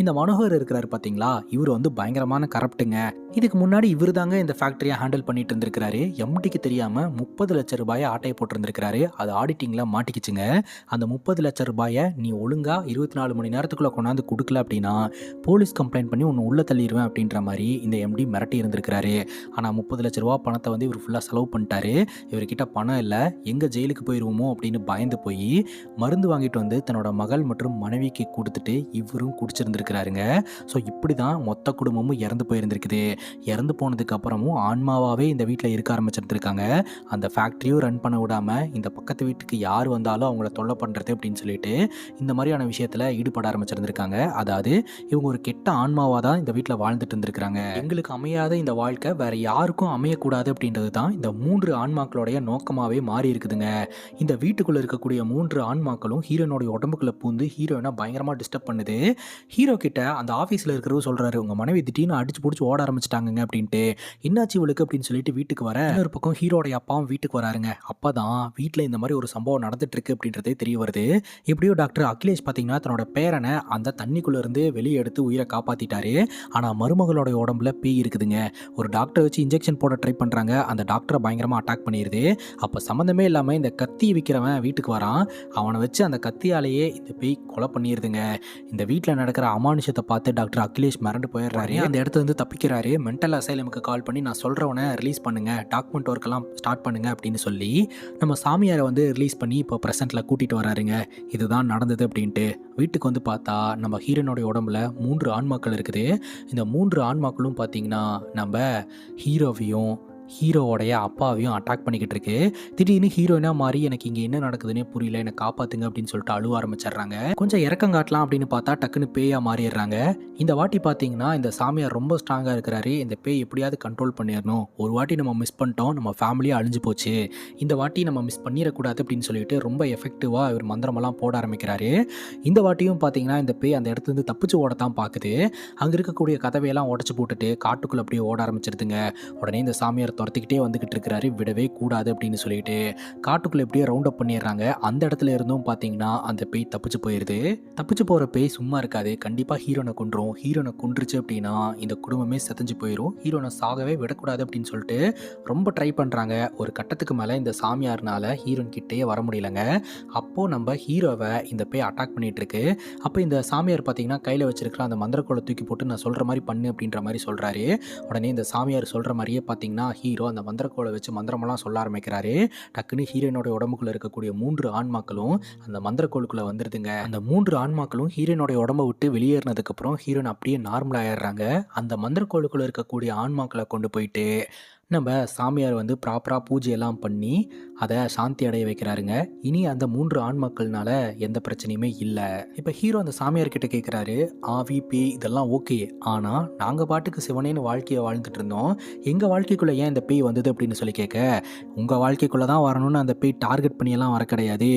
[SPEAKER 1] இந்த மனோகர் இருக்கிறாரு பார்த்தீங்களா, இவர் வந்து பயங்கரமான கரப்ட்டுங்க. இதுக்கு முன்னாடி இவர் தாங்க இந்த ஃபேக்டரியை ஹேண்டில் பண்ணிட்டு இருந்திருக்கிறாரு. எம்டிக்கு தெரியாமல் 30 லட்சம் ரூபாயை ஆட்டையை போட்டிருந்திருக்கிறாரு. அது ஆடிட்டிங்கில் மாட்டிக்கிச்சுங்க. அந்த 30 லட்சம் ரூபாயை நீ ஒழுங்காக 24 மணி நேரத்துக்குள்ளே கொண்டாந்து கொடுக்கல அப்படின்னா போலீஸ் கம்ப்ளைண்ட் பண்ணி ஒன்று உள்ளே தள்ளிடுவேன் அப்படின்ற மாதிரி இந்த எம்டி மிரட்டி இருந்திருக்கிறாரு. ஆனால் 30 லட்ச ரூபா பணத்தை வந்து இவர் ஃபுல்லாக செலவு பண்ணிட்டாரு. இவர்கிட்ட பணம் இல்லை, எங்கே ஜெயிலுக்கு போயிடுவோமோ அப்படின்னு பயந்து போய் மருந்து வாங்கிட்டு வந்து தன்னோட மகள் மற்றும் மனைவிக்கு கொடுத்துட்டு இவரும் குடிச்சிருந்துருக்கிறாருங்க. ஸோ இப்படி தான் மொத்த குடும்பமும் இறந்து போயிருந்திருக்குது. இறந்து போனதுக்கு அப்புறமும் ஆன்மாவாகவே இந்த வீட்டில் இருக்க ஆரம்பிச்சிருந்துருக்காங்க. அந்த ஃபேக்ட்ரியும் ரன் பண்ண விடாமல் இந்த பக்கத்து வீட்டுக்கு யார் வந்தாலும் அவங்கள தொல்லை பண்ணுறது அப்படின்னு சொல்லிட்டு இந்த மாதிரியான விஷயத்தில் ஈடுபட ஆரம்பிச்சிருந்திருக்காங்க. அதாவது இவங்க ஒரு கெட்ட ஆன்மாவாக தான் இந்த வீட்டில் வாழ்ந்துட்டு இருந்திருக்கிறாங்க. எங்களுக்கு அமையாத இந்த வாழ்க்கை வேற யாருக்கும் அமையக்கூடாது அப்படின்றது தான் இந்த 3 ஆன்மாக்களுடைய நோக்கமாகவே மாறி இருக்குதுங்க. இந்த வீட்டுக்குள்ளே இருக்கக்கூடிய 3 ஆன்மாக்களும் ஹீரோனுடைய உடம்புக்குள்ளே பூந்து ஹீரோயினை பயங்கரமாக டிஸ்டர்ப் பண்ணுது. ஹீரோ கிட்ட அந்த ஆஃபீஸில் இருக்கிறவர் சொல்கிறாரு, உங்கள் மனைவி திடீர்னு அடிச்சு பிடிச்சி ஓட ஆரம்பிச்சிட்டாங்க அப்படின்ட்டு. என்னாச்சு இவளுக்கு அப்படின்னு சொல்லிட்டு வீட்டுக்கு வர இன்னொரு பக்கம் ஹீரோடைய அப்பாவும் வீட்டுக்கு வராருங்க. அப்போ தான் வீட்டில் இந்த மாதிரி ஒரு சம்பவம் நடந்துட்டு இருக்கு அப்படின்றதே தெரிய வருது. எப்படியோ டாக்டர் அகிலேஷ் பார்த்தீங்கன்னா தன்னோட பேரனை அந்த தண்ணிக்குள்ளே இருந்து வெளியே எடுத்து உயிரை காப்பாற்றிட்டாரு. ஆனால் மருமகளோட உடம்புல பேய் இருக்குதுங்க. ஒரு டாக்டரை வச்சு இன்ஜெக்ஷன் போட ட்ரை பண்ணுறாங்க. அந்த டாக்டரை பயங்கரமாக அட்டாக் பண்ணிடுது. அப்போ சம்மந்தமே இல்லாமல் இந்த கத்தி விற்கிறவன் வீட்டுக்கு வரான். அவனை வச்சு அந்த கத்தியாலேயே இந்த பேய் கொலை பண்ணிடுதுங்க. இந்த வீட்டில் நடக்கிற அமானுஷத்தை பார்த்து டாக்டர் அகிலேஷ் மிரண்டு போயிடுறாரு. அந்த இடத்துல இருந்து தப்பிக்கிறாரு. மென்டல் அசைலமுக்கு கால் பண்ணி நான் சொல்கிறவனை ரிலீஸ் பண்ணுங்க, டாக்குமெண்ட் ஒர்க்கெல்லாம் ஸ்டார்ட் பண்ணுங்க அப்படின்னு சொல்லி நம்ம சாமியாரை வந்து ரிலீஸ் பண்ணி இப்போ ப்ரெசென்ட்டில் கூட்டிகிட்டு வராருங்க. இதுதான் நடந்தது அப்படின்ட்டு. வீட்டுக்கு வந்து பார்த்தா நம்ம ஹீரோனுடைய உடம்புல 3 ஆன்மாக்கள் இருக்குது. இந்த 3 ஆன்மாக்களும் பார்த்தீங்கன்னா நம்ம ஹீரோவையும் ஹீரோவோடைய அப்பாவையும் அட்டாக் பண்ணிக்கிட்டு இருக்கு. திடீர்னு ஹீரோயினாக மாறி எனக்கு இங்கே என்ன நடக்குதுன்னே புரியல, என்னை காப்பாற்றுங்க அப்படின்னு சொல்லிட்டு அழுவ ஆரம்பிச்சிடுறாங்க. கொஞ்சம் இறக்கம் காட்டலாம் அப்படின்னு பார்த்தா டக்குன்னு பேயாக மாறிடுறாங்க. இந்த வாட்டி பார்த்தீங்கன்னா இந்த சாமியார் ரொம்ப ஸ்ட்ராங்காக இருக்கிறாரு. இந்த பேய் எப்படியாவது கண்ட்ரோல் பண்ணிடணும், ஒரு வாட்டி நம்ம மிஸ் பண்ணிட்டோம், நம்ம ஃபேமிலியே அழிஞ்சு போச்சு, இந்த வாட்டி நம்ம மிஸ் பண்ணிடக்கூடாது அப்படின்னு சொல்லிட்டு ரொம்ப எஃபெக்டிவாக இவர் மந்திரமெல்லாம் போட ஆரம்பிக்கிறாரு. இந்த வாட்டியும் பார்த்தீங்கன்னா இந்த பேய் அந்த இடத்துல இருந்து தப்பிச்சு ஓடத்தான் பார்க்குது. அங்கே இருக்கக்கூடிய கதவையெல்லாம் உடச்சி போட்டுட்டு காட்டுக்குள்ளே அப்படியே ஓட ஆரம்பிச்சிருதுங்க. உடனே இந்த சாமியார் துரத்திக்கிட்டே வந்துகிட்டு இருக்கிறாரு, விடவே கூடாது அப்படின்னு சொல்லிட்டு காட்டுக்குள்ள எப்படியே ரவுண்ட் அப் பண்ணிடுறாங்க. அந்த இடத்துல இருந்தும் பார்த்தீங்கன்னா அந்த பேய் தப்பிச்சு போயிடுது. தப்பிச்சு போகிற பேய் சும்மா இருக்காது, கண்டிப்பாக ஹீரோனை கொன்றும். ஹீரோனை கொன்றுச்சு அப்படின்னா இந்த குடும்பமே செதஞ்சு போயிடும். ஹீரோனை சாகவே விடக்கூடாது அப்படின்னு சொல்லிட்டு ரொம்ப ட்ரை பண்ணுறாங்க. ஒரு கட்டத்துக்கு மேலே இந்த சாமியார்னால ஹீரோன் கிட்டே வர முடியலங்க. அப்போது நம்ம ஹீரோவை இந்த பேய் அட்டாக் பண்ணிட்டு இருக்கு. அப்போ இந்த சாமியார் பார்த்தீங்கன்னா கையில் வச்சிருக்கிற அந்த மந்திரக்கோளை தூக்கி போட்டு நான் சொல்கிற மாதிரி பண்ணு அப்படின்ற மாதிரி சொல்கிறாரு. உடனே இந்த சாமியார் சொல்கிற மாதிரியே பார்த்தீங்கன்னா ஹீரோ அந்த மந்திரக்கோளை வச்சு மந்திரமெல்லாம் சொல்ல ஆரம்பிக்கிறாரு. டக்குன்னு ஹீரோனோட உடம்புக்குள்ள இருக்கக்கூடிய 3 ஆன்மாக்களும் அந்த மந்திரக்கோளுக்குள்ள வந்துருதுங்க. அந்த 3 ஆன்மாக்களும் ஹீரோனோட உடம்பை விட்டு வெளியேறினதுக்கு அப்புறம் ஹீரோன் அப்படியே நார்மல் ஆயிடுறாங்க. அந்த மந்திரக்கோளுக்குள்ள இருக்கக்கூடிய ஆன்மாக்களை கொண்டு போயிட்டு நம்ம சாமியார் வந்து ப்ராப்பராக பூஜையெல்லாம் பண்ணி அதை சாந்தி அடைய வைக்கிறாருங்க. இனி அந்த 3 ஆண் மக்கள்னால எந்த பிரச்சனையுமே இல்லை. இப்போ ஹீரோ அந்த சாமியார் கிட்ட கேட்குறாரு, ஆவி பேய் இதெல்லாம் ஓகே, ஆனால் நாங்கள் பாட்டுக்கு சிவனேன்னு வாழ்க்கையை வாழ்ந்துட்டு இருந்தோம், எங்கள் வாழ்க்கைக்குள்ளே ஏன் இந்த பேய் வந்தது அப்படின்னு சொல்லி கேட்க, உங்கள் வாழ்க்கைக்குள்ளே தான் வரணும்னு அந்த பேய் டார்கெட் பண்ணியெல்லாம் வர கிடையாது,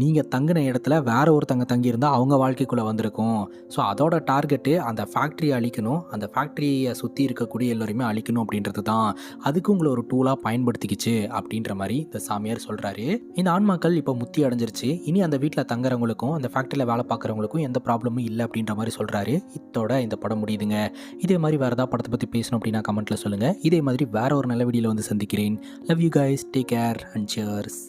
[SPEAKER 1] நீங்கள் தங்கின இடத்துல வேற ஒருத்தங்க தங்கியிருந்தால் அவங்க வாழ்க்கைக்குள்ளே வந்திருக்கும். ஸோ அதோட டார்கெட்டு அந்த ஃபேக்ட்ரியை அழிக்கணும், அந்த ஃபேக்ட்ரியை சுற்றி இருக்கக்கூடிய எல்லோருமே அழிக்கணும் அப்படின்றது தான். அதுக்கு உங்களை ஒரு டூலாக பயன்படுத்திக்கிச்சு அப்படின்ற மாதிரி இந்த சாமியார் சொல்கிறாரு. இந்த ஆன்மாக்கள் இப்போ முத்தி அடைஞ்சிருச்சு, இனி அந்த வீட்டில் தங்குறவங்களுக்கும் அந்த ஃபேக்ட்ரியில் வேலை பார்க்குறவங்களுக்கும் எந்த ப்ராப்ளமும் இல்லை அப்படின்ற மாதிரி சொல்கிறாரு. இதோட இந்த படம் முடியுதுங்க. இதே மாதிரி வேறு ஏதாவது படத்தை பற்றி பேசணும் அப்படின்னா கமெண்ட்டில் சொல்லுங்கள். இதே மாதிரி வேற ஒரு நல்ல வீடியோவில் வந்து சந்திக்கிறேன். Love you guys, take care and cheers.